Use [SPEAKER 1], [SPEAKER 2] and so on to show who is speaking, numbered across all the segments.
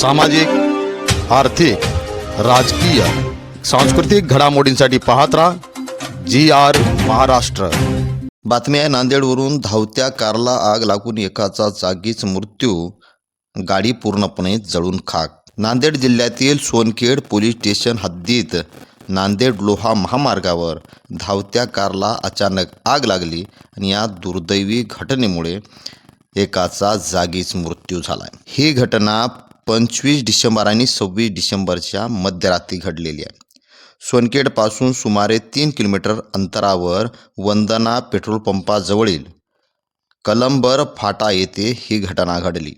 [SPEAKER 1] सामाजिक, आर्थिक, राजकीय, सांस्कृतिक घडामोडींसाठी पाहत राहा GR महाराष्ट्र।
[SPEAKER 2] बातमी आहे नांदेडवरून धावत्या कारला आग लागून एकाचा जागीच मृत्यू, गाडी पूर्णपणे जळून खाक। नांदेड जिल्ह्यातील सोनखेड पोलीस स्टेशन हद्दीत नांदेड लोहा महामार्गावर धावत्या कारला अचानक आग लागली आणि या दुर्दैवी घटनेमुळे एकाचा जागीच मृत्यू झाला। ही घटना 25 डिसेंबर आणि 26 डिसेंबरच्या मध्यरात्री घडलेली आहे। सोनखेडपासून सुमारे 3 किलोमीटर अंतरावर वंदना पेट्रोल पंपाजवळील कलंबर फाटा येथे ही घटना घडली।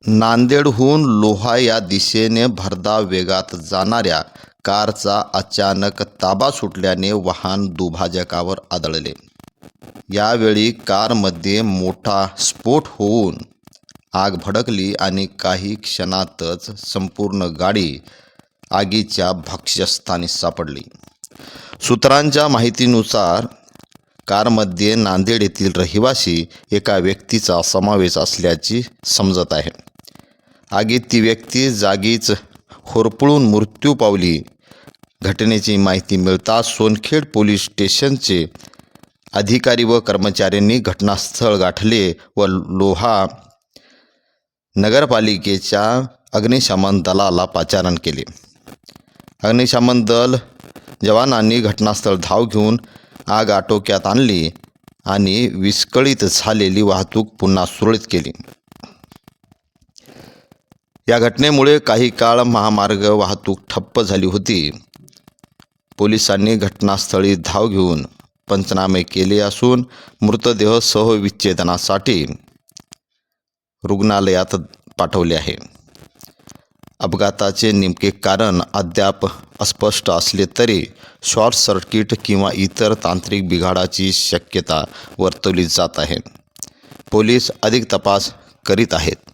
[SPEAKER 2] नांदेडहून लोहा या दिशेने भरधाव वेगात जाणाऱ्या कारचा अचानक ताबा सुटल्याने वाहन दुभाजकावर आदळले। यावेळी कारमध्ये मोठा स्फोट होऊन आग भडकली आणि काही क्षणातच संपूर्ण गाडी आगीच्या भक्ष्यस्थानी सापडली। सूत्रांच्या माहितीनुसार कारमध्ये नांदेड येथील रहिवासी एका व्यक्तीचा समावेश असल्याची समजत आहे। आगीत ती व्यक्ती जागीच होरपळून मृत्यू पावली। घटनेची माहिती मिळताच सोनखेड पोलीस स्टेशनचे अधिकारी व कर्मचाऱ्यांनी घटनास्थळ गाठले व लोहा नगरपालिकेच्या अग्निशमन दलाला पाचारण केले। अग्निशमन दल जवानांनी घटनास्थळ धाव घेऊन आग आटोक्यात आणली आणि विस्कळीत झालेली वाहतूक पुन्हा सुरळीत केली। या घटनेमुळे काही काळ महामार्ग वाहतूक ठप्प झाली होती। पोलिसांनी घटनास्थळी धाव घेऊन पंचनामे केले असून मृतदेह शवविच्छेदनासाठी रुग्णालयात पाठवले आहे। अपघाताचे नेमके कारण अद्याप अस्पष्ट असले तरी शॉर्ट सर्किट किंवा इतर तांत्रिक बिघाडाची शक्यता वर्तवली जात आहे। पोलीस अधिक तपास करीत आहेत।